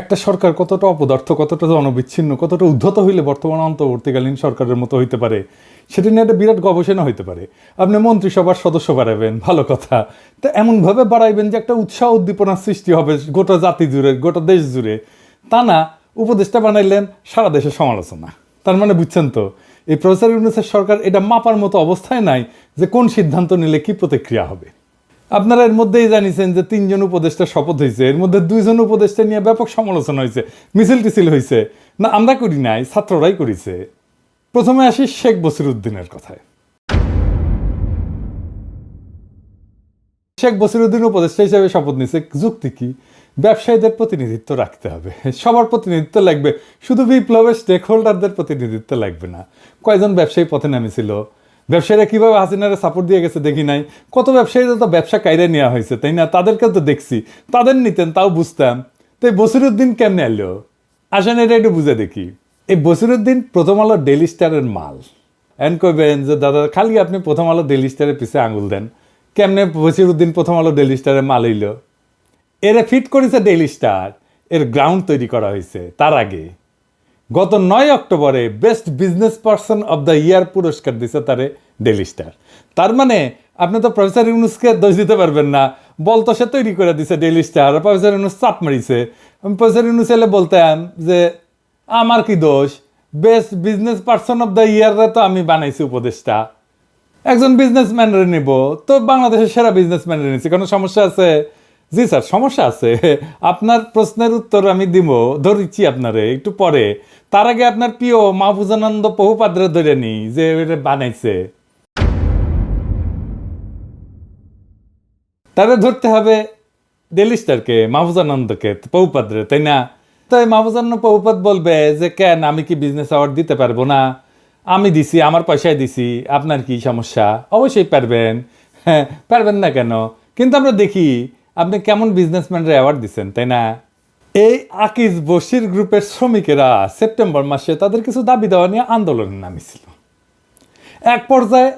একটা সরকার কতটা অপদার্থ, কতটা জনবিচ্ছিন্ন, কতটা উদ্ধত হইলে বর্তমান অন্তর্বর্তীকালীন সরকারের মতো হইতে পারে, সেটা নিয়ে একটা বিরাট গবেষণা হইতে পারে। আপনি মন্ত্রিসভার সদস্য বাড়াবেন, ভালো কথা, তা এমনভাবে বাড়াইবেন যে একটা উৎসাহ উদ্দীপনার সৃষ্টি হবে গোটা জাতি জুড়ে, গোটা দেশ জুড়ে। তা না, উপদেষ্টা বানাইলেন, সারা দেশে সমালোচনা। তার মানে বুঝছেন তো, এই প্রফেসর ইউনূসের সরকার এটা মাপার মতো অবস্থায় নাই যে কোন সিদ্ধান্ত নিলে কি প্রতিক্রিয়া হবে। আপনারা এর মধ্যেই জানিয়েছেন যে 3 জন উপদেষ্টা শপথ হয়েছে, এর মধ্যে 2 জন উপদেষ্টা নিয়ে ব্যাপক সমালোচনা হয়েছে, মিছিল টিছিল হয়েছে। না, আমরা করি নাই, ছাত্ররাই করেছে। প্রথমে আসি শেখ বসিরউদ্দিনের কথায়। শেখ বসিরউদ্দিন উপদেষ্টা হিসেবে শপথ নিছে, যুক্তি কি? ব্যবসায়ীদের প্রতিনিধিত্ব রাখতে হবে, সবার প্রতিনিধিত্ব লাগবে, শুধু বিপ্লবের স্টেক হোল্ডারদের প্রতিনিধিত্ব লাগবে না। কয়জন ব্যবসায়ী পথে নামেছিল, ব্যবসায়ীরা কিভাবে হাসিনারে সাপোর্ট দিয়ে গেছে দেখি নাই? কত ব্যবসায়ীদের তো ব্যবসা কায়রে নেওয়া হয়েছে, তাই না? তাদেরকেও তো দেখছি, তাদের নিতেন তাও বুঝতাম। তো এই বসিরউদ্দিন কেমনে এলো? আসেন এটা একটু বুঝে দেখি। এই বসিরউদ্দিন প্রথম আলো ডেইলি স্টারের মাল। এন কইবেন যে দাদা খালি আপনি প্রথম আলো ডেইলি স্টারের পিছে আঙুল দেন, কেমনে বসিরউদ্দিন প্রথম আলো ডেইলি স্টারের মাল হইল? এরে ফিট করেছে ডেইলি স্টার, এর গ্রাউন্ড তৈরি করা হয়েছে তার আগে। গত 9 অক্টোবরে best business person of the year পুরস্কার দিছে তারে ডেইলি স্টার। তার মানে আপনি তো প্রফেসর ইউনূসকে দোষ দিতে পারবেন না, বলতো সে তৈরি করে দিছে ডেইলি স্টার, প্রফেসর ইউনূস চাপ মারিছে। আমি প্রফেসর ইউনূস এলে বলতাম যে আমার কি দোষ, best business person of the ইয়াররা তো আমি বানাইছি উপদেষ্টা, একজন বিজনেসম্যানরে নিব, তো বাংলাদেশের সেরা বিজনেসম্যানরে নিচ্ছি, কোনো সমস্যা আছে? জি স্যার, সমস্যা আছে। আপনার প্রশ্নের উত্তর আমি দিব, ধরিচ্ছি আপনারে একটু পরে। তার আগে আপনার প্রিয় মাহফুজানন্দ বহুপাদ্রে ধরে নি যে বানাইছে, তারে ধরতে হবে ডেইলি স্টারকে, মাহফুজানন্দকে, বহুপাদ্রে, তাই না? তাই মাহফুজানন্দ বহুপাদ বলবে যে কেন আমি কি বিজনেস অ্যাওয়ার্ড দিতে পারবো না? আমি দিছি, আমার পয়সায় দিছি, আপনার কি সমস্যা? অবশ্যই পারবেন। হ্যাঁ, পারবেন না কেন? কিন্তু আমরা দেখি আপনি কেমন বিজনেসম্যানরা অ্যাওয়ার্ড দিচ্ছেন, তাই না? এই আকিজ বশির গ্রুপের শ্রমিকেরা সেপ্টেম্বর মাসে তাদের কিছু দাবি দেওয়া নিয়ে আন্দোলনে নামিছিল। এক পর্যায়ে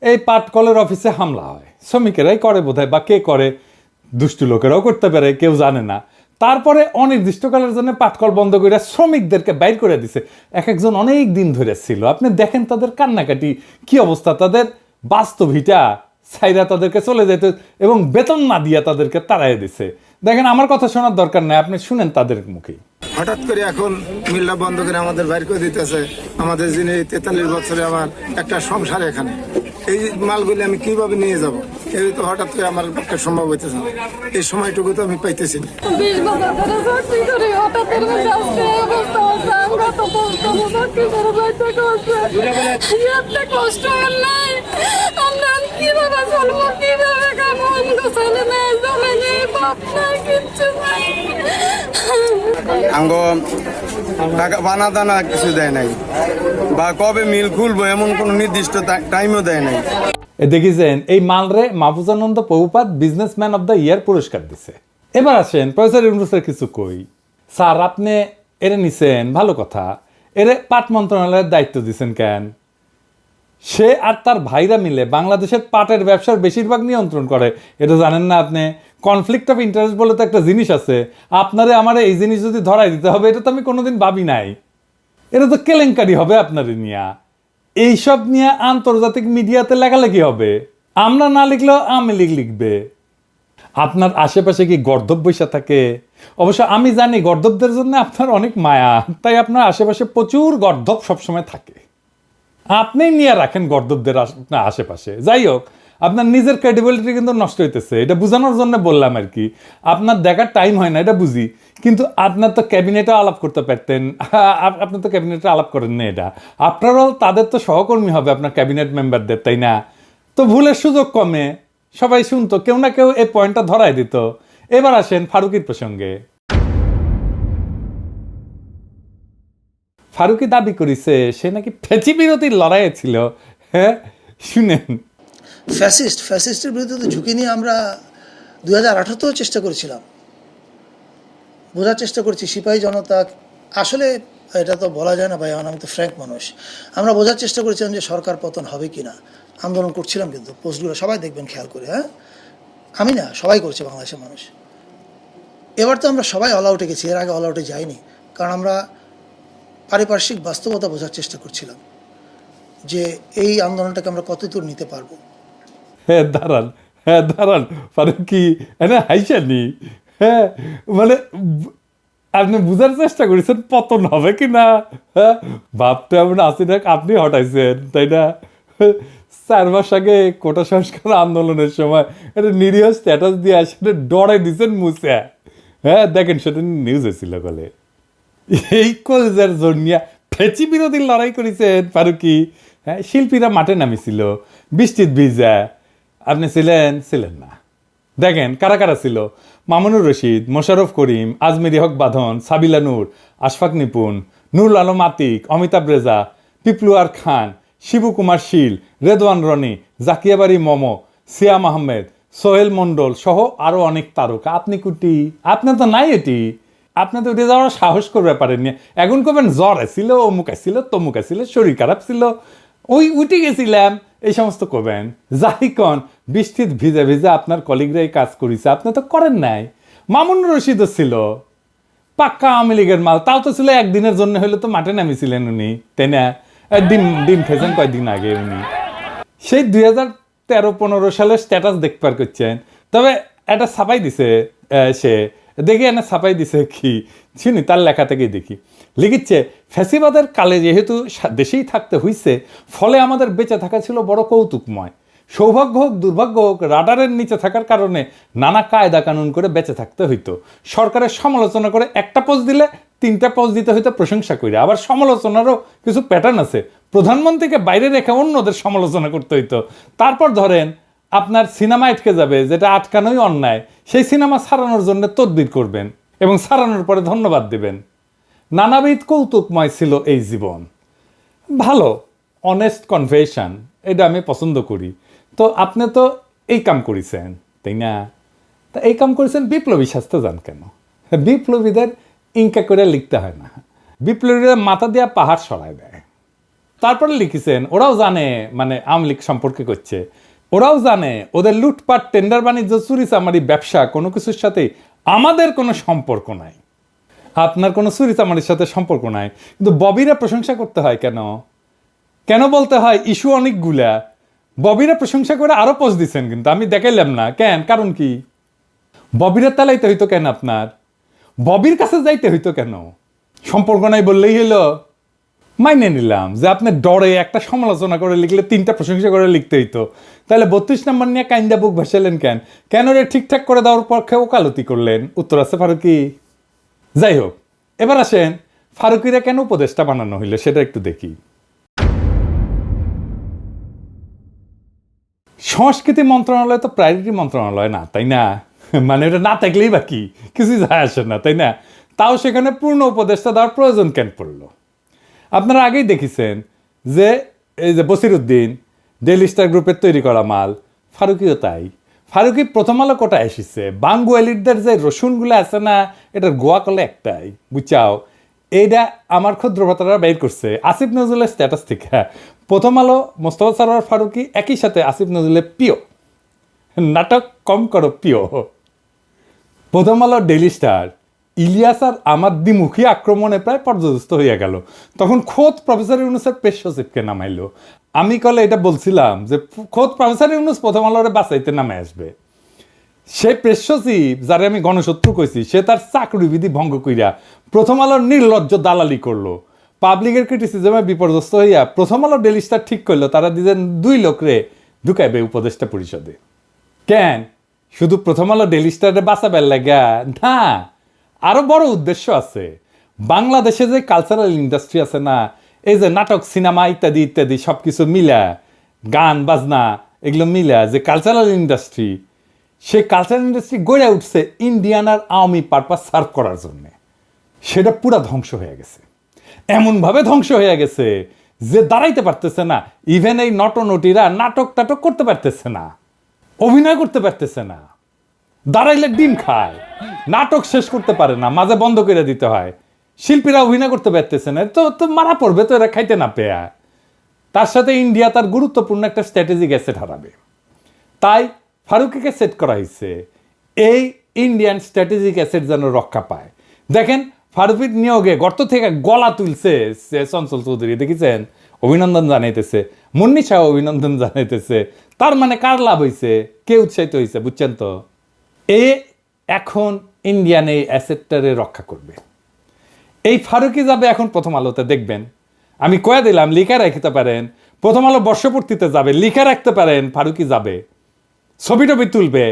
এই পাটকলের অফিসে হামলা হয়, শ্রমিকেরাই করে বোধহয়, বা কে করে, দুষ্টু লোকেরাও করতে পারে, কেউ জানে না। তারপরে অনির্দিষ্টকালের জন্য পাটকল বন্ধ করে শ্রমিকদেরকে বাইর করে দিছে। এক একজন অনেক দিন ধরে ছিল। আপনি দেখেন তাদের কান্নাকাটি, কি অবস্থা, তাদের বাস্তব ভিটা ছাইরা তাদেরকে চলে যেতে এবং বেতন না দিয়া তাদেরকে তাড়াই দিছে। দেখেন, আমার কথা শোনার দরকার নাই, আপনি শুনেন তাদের মুখে। হঠাৎ করে এখন মিল্লা বন্ধ করে আমাদের বাইর করে দিতেছে। আমাদের যিনি 43 বছরে আমার একটা সংসার, এখানে এই মালগুলি আমি কিভাবে নিয়ে যাব? এই তো হঠাৎ করে আমার পক্ষে সম্ভব হইতেছে না, এই সময়টুকু তো আমি পাইতেছি না। 20 বছর ধরে চাকরি করি, হঠাৎ করে আজকে এই অবস্থা হচ্ছে। আমরা তো বলতাম চাকরি করে যাইতে করছে, এত কষ্ট আর নাই। আমরা কিভাবে চলবো, কিভাবে খাবো? আমাকে ছেলে নেই, জমে নেই, বাপ নাই, কিচ্ছু নাই। আঙ্গ টাকা বানা দানা কিছু দেয় নাই, বা কবে মিল খুলবো এমন কোন নির্দিষ্ট টাইমও দেয় নাই। দেখেছেন, এই মালরে Mahfuzananda বহুপাত businessman of the year পুরস্কার দিছে। এবার আসেন প্রফেসর ইউনূসের কিছু কই। স্যার, আপনি এরে নিছেন, ভালো কথা, এরে পাট মন্ত্রণালয়ের দায়িত্ব দিচ্ছেন কেন? সে আর তার ভাইরা মিলে বাংলাদেশের পাটের ব্যবসার বেশিরভাগ নিয়ন্ত্রণ করে, এটা জানেন না আপনি? কনফ্লিক্ট অফ ইন্টারেস্ট বলে তো একটা জিনিস আছে। আপনারে আমারে এই জিনিস যদি ধরাই দিতে হবে, এটা তো আমি কোনোদিন ভাবি নাই। এটা তো কেলেঙ্কারি হবে আপনারে নিয়া। এইসব নিয়ে আন্তর্জাতিক মিডিয়াতে লেখালেখি হবে, আমরা না লিখলেও আওয়ামী লীগ লিখবে। আপনার আশেপাশে কি গর্দভ বৈশা থাকে? অবশ্য আমি জানি গর্দভদের জন্য আপনার অনেক মায়া, তাই আপনার আশেপাশে প্রচুর গর্দভ সবসময় থাকে। আপনি নিয়ে রাখেন গর্দভদের আপনার আশেপাশে। যাই হোক, আপনার নিজের ক্রেডিবিলিটি কিন্তু নষ্ট হইতেছে, এটা বোঝানোর জন্য বললাম আর কি। আপনার দেখার টাইম হয় না, এটা বুঝি, কিন্তু আপনার তো ক্যাবিনেটে আলাপ করতে পারতেন। আপনি তো ক্যাবিনেটে আলাপ করেন না, এটা আপনারাও তাদের তো সহকর্মী হবে, আপনার ক্যাবিনেট মেম্বারদের, তাই না? তো ভুলের সুযোগ কমে, সবাই শুনতো, কেউ না কেউ এই পয়েন্টটা ধরাই দিত। এবার আসেন ফারুকীর প্রসঙ্গে। ফারুকী দাবি করেছে সে নাকি ফ্যাসি বিরোধীর লড়াইয়ে ছিল। হ্যাঁ, শুনেন। ফ্যাসিস্টের বিরুদ্ধে তো ঝুঁকি নিয়ে আমরা 2018তেও চেষ্টা করেছিলাম, বোঝার চেষ্টা করছি সিপাহী জনতা। আসলে এটা তো বলা যায় না ভাই, আমি তো ফ্র্যাঙ্ক মানুষ। আমরা বোঝার চেষ্টা করেছিলাম যে সরকার পতন হবে কি না, আন্দোলন করছিলাম, কিন্তু পোস্টগুলো সবাই দেখবেন খেয়াল করে। হ্যাঁ, আমি না, সবাই করছে বাংলাদেশের মানুষ। এবার তো আমরা সবাই অল আউটে গেছি, এর আগে অল আউটে যাইনি, কারণ আমরা পারিপার্শ্বিক বাস্তবতা বোঝার চেষ্টা করছিলাম যে এই আন্দোলনটাকে আমরা কতদূর নিতে পারবো। হ্যাঁ দাঁড়ান ফারুকি এনে হাইসানি। হ্যাঁ মানে আপনি বুঝার চেষ্টা করেছেন পতন হবে কি না। হ্যাঁ ভাবতে হবে না, আপনি হটাইছেন তাই না। 4 মাস আগে কোটা সংস্কার আন্দোলনের সময় একটা নিরীহ স্ট্যাটাস দিয়ে আসলে ডরে দিচ্ছেন মুছে। হ্যাঁ দেখেন সেটা নিউজ হয়েছিল বলে। এই কলেজের জন্যিয়া ফেচি বিরোধী লড়াই করেছেন ফারুকি। হ্যাঁ শিল্পীরা মাঠে নামিছিল বৃষ্টির ভিজা, আপনি ছিলেন না। দেখেন কারা কারা ছিল: মামুনুর রশিদ, মোশাররফ করিম, আজমেরি হক বাঁধন, সাবিলা নূর, আশফাক নিপুণ, নুরুল আলম আতিক, অমিতাভ রেজা, পিপলুয়ার খান, শিবু কুমার শীল, রেদওয়ান রনি, জাকিয়াবাড়ি মমো, সিয়াম আহমেদ, সোহেল মণ্ডল সহ আরো অনেক তারকা। আপনি কুটি, আপনার তো নাই এটি। আপনি তো উঠে যাওয়ার সাহস করবে পারেননি। এখন কবেন জ্বর ছিল, অমুক ছিল, তমুক ছিল, শরীর খারাপ ছিল, ওই উঠে গেছিলাম, এই সমস্ত করবেন। যাই কন বৃষ্টির ভিজে ভিজে আপনার কলিগরাই কাজ করেছে, আপনি তো করেন নাই। মামুনুর রশিদও ছিল পাক্কা আওয়ামী লীগের মাল, তাও তো ছিল একদিনের জন্য হলে তো মাঠে নামিয়েছিলেন উনি, তাই না। ডিম খেয়েছেন কয়েকদিন আগে উনি, সেই 2013-15 সালের স্ট্যাটাস দেখবার করছেন। তবে এটা ছাপাই দিছে সে, দেখি এনে ছাপাই দিছে কি শুনি, তার লেখা থেকেই দেখি লিখিচ্ছে, ফ্যাসিবাদের কালে যেহেতু দেশেই থাকতে হইছে, ফলে আমাদের বেঁচে থাকা ছিল বড় কৌতুকময়। সৌভাগ্য হোক দুর্ভাগ্য হোক, রাডারের নিচে থাকার কারণে নানা কায়দা কানুন করে বেঁচে থাকতে হইতো। সরকারের সমালোচনা করে একটা পোস্ট দিলে 3টা পোস্ট দিতে হইতো প্রশংসা করে। আবার সমালোচনারও কিছু প্যাটার্ন আছে, প্রধানমন্ত্রীকে বাইরে রেখে অন্যদের সমালোচনা করতে হইতো। তারপর ধরেন আপনার সিনেমা আটকে যাবে, যেটা আটকানোই অন্যায়, সেই সিনেমা ছাড়ানোর জন্য তদবির করবেন এবং ছাড়ানোর পরে ধন্যবাদ দেবেন। নানাবিধ কৌতুকময় ছিল এই জীবন। ভালো অনেস্ট কনফেশন, এটা আমি পছন্দ করি। তো আপনি তো এই কাম করেছেন তাই না। তা এই কাম করেছেন, বিপ্লবী শাস্তে যান কেন? বিপ্লবীদের ইনকা করে লিখতে হয় না, বিপ্লবীরা মাথা দিয়া পাহাড় সরায় দেয়। তারপরে লিখেছেন ওরাও জানে, মানে আওয়ামী লীগ সম্পর্কে করছে, ওরাও জানে ওদের লুটপাট, টেন্ডার বাণিজ্য, চুরি চামারি, ব্যবসা কোনো কিছুর সাথে আমাদের কোনো সম্পর্ক নাই। আপনার কোনো চুরি চামারির সাথে সম্পর্ক নাই, কিন্তু ববিরা প্রশংসা করতে হয় কেন? কেন বলতে হয়? ইস্যু অনেকগুলা, ববিরা প্রশংসা করে আরো পোস্ট দিচ্ছেন, কিন্তু আমি দেখাইলাম না কেন, কারণ কি? ববিরা তালাইতে হইতো কেন? আপনার ববির কাছে যাইতে হইতো কেন? সম্পর্ক নাই বললেই হলো। মাইনে নিলাম যে আপনি ডরে একটা সমালোচনা করে লিখলে 3টা প্রশংসা করে লিখতে হইতো, তাহলে 32 নম্বর নিয়ে কাইন্দা বুক ভাসালেন কেন? কেন রে ঠিকঠাক করে দেওয়ার পক্ষে ওকালতি করলেন? উত্তর আছে ফারুকি। যাই হোক, এবার আসেন ফারুকিরা কেন উপদেষ্টা বানানো হইলো সেটা একটু দেখি। সংস্কৃতি মন্ত্রণালয় তো প্রায়োরিটি মন্ত্রণালয় না, তাই না? মানে এটা না থাকলেই বা কি, কিছু যায় আসে না, তাই না? তাও সেখানে পূর্ণ উপদেষ্টা দেওয়ার প্রয়োজন কেন পড়লো? আপনারা আগেই দেখেছেন যে এই যে বসিরউদ্দিন ডেইলি স্টার গ্রুপের তৈরি করা মাল, ফারুকিও তাই। ফারুকি প্রথম আলো কোটায় এসেছে, বাঙ্গুয়ালিদের যে রসুনগুলো আছে না, এটার গোয়া কলে একটাই, বুঝাও। এইটা আমার ক্ষুদ্র ভাতারা বের করছে আসিফ নজরুলের স্ট্যাটাস থেকে। প্রথম আলো, মোস্তফা সরোয়ার ফারুকি একই সাথে আসিফ নজরুলের প্রিয়। নাটক কম করো প্রিয়। প্রথম আলো, ডেইলি স্টার, ইলিয়াস আর আমার দ্বিমুখী আক্রমণে প্রায় পর্যদস্ত হইয়া গেল। তখন খোদ প্রফেসর ইউনুসের পেশ সচিবকে নামাইলো। আমি কলে এটা বলছিলাম যে খোদ প্রফেসর ইউনুস প্রথম আলোরে বাঁচাইতে নামে আসবে। সে প্রেস সচিব যারে আমি গণশত্রু কইছি, সে তার চাকরি বিধি ভঙ্গ কইরা প্রথম আলোর নির্লজ্জ দালালি করলো। পাবলিকের ক্রিটিসিজমে বিপর্যস্ত হইয়া প্রথম আলো ডেইলি স্টার ঠিক করলো তারা দিলেন 2 লোকরে ঢুকাইবে উপদেষ্টা পরিষদে। কেন? শুধু প্রথম আলো ডেইলি স্টারে বাঁচাবার লাগা না, আরো বড় উদ্দেশ্য আছে। বাংলাদেশে যে কালচারাল ইন্ডাস্ট্রি আছে না, এই যে নাটক, সিনেমা ইত্যাদি ইত্যাদি সবকিছু মিলা, গান বাজনা এগুলো মিলা যে কালচারাল ইন্ডাস্ট্রি, সেই কালচারাল ইন্ডাস্ট্রি গড়ে উঠছে ইন্ডিয়ান আর আওয়ামী পারপাস সার্ভ করার জন্যে। সেটা পুরা ধ্বংস হয়ে গেছে, এমনভাবে ধ্বংস হয়ে গেছে যে দাঁড়াইতে পারতেছে না। ইভেন এই নটনটিরা নাটক টাটক করতে পারতেছে না, অভিনয় করতে পারতেছে না, দাঁড়াইলে ডিম খায়, নাটক শেষ করতে পারে না, মাঝে বন্ধ করে দিতে হয়। শিল্পীরা অভিনয় করতে পারতেছে না, তো মারা পড়বে তো এরা খাইতে না পেয়া। তার সাথে ইন্ডিয়া তার গুরুত্বপূর্ণ একটা স্ট্র্যাটেজিক অ্যাসেট হারাবে। তাই ফারুকিকে সেট করা হয়েছে এই ইন্ডিয়ান স্ট্র্যাটেজিক অ্যাসেট যেন রক্ষা পায়। দেখেন ফারুকির নিয়োগে গর্ত থেকে গলা তুলছে সে চঞ্চল চৌধুরী, দেখেছেন? অভিনন্দন জানাইতেছে, মুন্নি শাহ অভিনন্দন জানাইতেছে। তার মানে কার লাভ হয়েছে? কে উৎসাহিত হয়েছে, বুঝছেন তো? এ এখন ইন্ডিয়ান এই অ্যাসেটটারে রক্ষা করবে। এই ফারুকি যাবে এখন প্রথম আলোতে, দেখবেন। আমি কয়ে দিলাম, লিখে রাখতে পারেন, প্রথম আলো বর্ষপূর্তিতে যাবে, লিখে রাখতে পারেন ফারুকি যাবে, ছবি টবি তুলবে,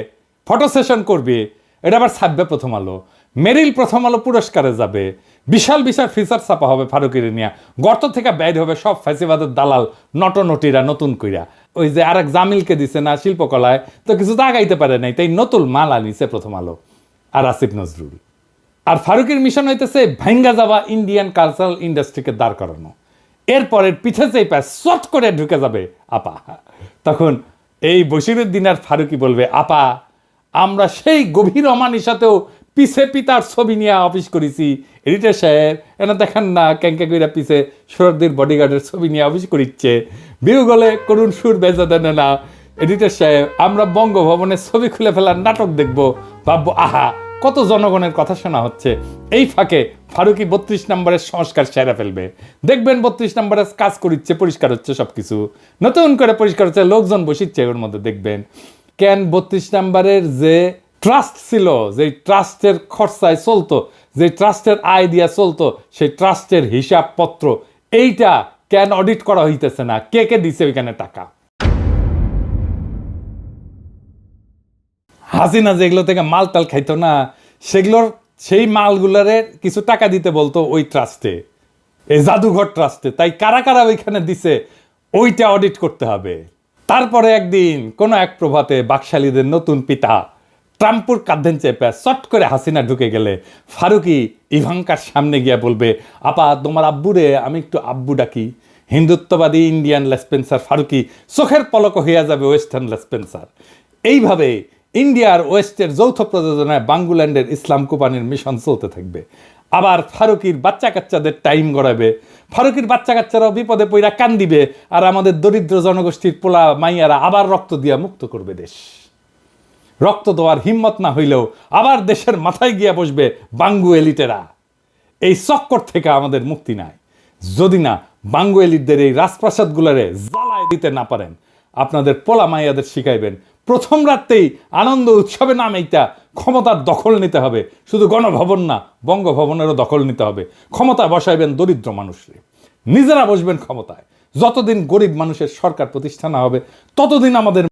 ফটো সেশন করবে, এটা আবার ছাপবে প্রথম আলো। মেরিল প্রথম আলো পুরস্কারে যাবে, বিশাল বিশাল ফিচার ছাপা হবে ফারুকির নিয়ে, গর্ত থেকে বের হবে সব ফ্যাসিবাদের দালাল নটনটিরা নতুন কইরা। ওই যে আরেক জামিলকে দিছে না শিল্পকলায়, তো কিছু তো আগাইতে পারে নাই, তাই নতুন মাল আনিছে প্রথম আলো আর আসিফ নজরুল। আর ফারুকের মিশন হইতেছে ভাঙ্গা যাওয়া ইন্ডিয়ান কালচারাল ইন্ডাস্ট্রিকে দাঁড় করানো। এরপরের পিঠে চেয়ে পায় শট করে ঢুকে যাবে আপা। তখন এই বশিরুদ্দিন আর ফারুকি বলবে, আপা আমরা সেই গভীর অমানিসাতেও পিছে পিতার ছবি নিয়ে অফিস করেছি, এডিটর সাহেব এনা দেখেন না ক্যাঙ্কা কইরা পিছে শরদ্দির বডিগার্ডের ছবি নিয়ে অফিস করিচ্ছে, বিউগলে করুণ সুর বেজা দেন না এডিটর সাহেব, আমরা বঙ্গভবনের ছবি খুলে ফেলার নাটক দেখবো, ভাববো আহা কত জনগণের কথা শোনা হচ্ছে। এই ফাঁকে ফারুকি 32 নম্বরের সংস্কার সেরে ফেলবে, দেখবেন 32 নম্বরের কাজ করিচ্ছে, পরিষ্কার হচ্ছে, সবকিছু নতুন করে পরিষ্কার হচ্ছে, লোকজন বসিচ্ছে ওর মধ্যে, দেখবেন। কেন 32 নম্বরের যে ট্রাস্ট ছিল, যে ট্রাস্টের খরচায় চলতো, যে ট্রাস্টের আয় দিয়া চলতো, সেই ট্রাস্টের হিসাবপত্র এইটা কেন অডিট করা হইতেছে না? কে কে দিছে ওইখানে টাকা? হাসিনা যেগুলো থেকে মাল টাল খাইতো না, সেগুলোর সেই মালগুলারে কিছু টাকা দিতে বলতো ওই ট্রাস্টে, এই জাদুঘর ট্রাস্টে। তাই কারা কারা ওইখানে দিছে ওইটা অডিট করতে হবে। তারপরে একদিন কোনো এক প্রভাতে বাকশালীদের নতুন পিতা ট্রাম্পুর কাঁধেন চেপে চট করে হাসিনা ঢুকে গেলে ফারুকি ইভাঙ্কার সামনে গিয়া বলবে, আপা তোমার আব্বুরে আমি একটু আব্বু ডাকি। হিন্দুত্ববাদী ইন্ডিয়ান লেসপেন্সার ফারুকি চোখের পলক হইয়া যাবে ওয়েস্টার্ন লেসপেন্সার। এইভাবে ইন্ডিয়ার ওয়েস্টের যৌথ প্রযোজনায় বাঙ্গুল্যান্ডের ইসলাম কোম্পানির মিশন চলতে থাকবে। আবার ফারুকির বাচ্চা কাচ্চাদের টাইম গড়াবে, ফারুকির বাচ্চা কাচ্চারাও বিপদে পইরা কান্দিবে, আর আমাদের দরিদ্র জনগোষ্ঠীর পোলা মাইয়ারা আবার রক্ত দিয়া মুক্ত করবে দেশ। রক্ত দেওয়ার হিম্মত না হইলেও আবার দেশের মাথায় গিয়া বসবে বাঙ্গু এলিটেরা। এই চক্কর থেকে আমাদের মুক্তি নাই যদি না বাঙ্গু এলিটদের এই রাজপ্রাসাদগুলোরে জ্বালায় দিতে না পারেন। আপনাদের পোলা মাইয়াদের শিখাইবেন প্রথম রাতেই আনন্দ উৎসবে নাম এইটা ক্ষমতার দখল নিতে হবে। শুধু গণভবন না, বঙ্গভবনেরও দখল নিতে হবে। ক্ষমতা বসাইবেন দরিদ্র মানুষরে, নিজেরা বসবেন ক্ষমতায়। যতদিন গরিব মানুষের সরকার প্রতিষ্ঠা না হবে ততদিন আমাদের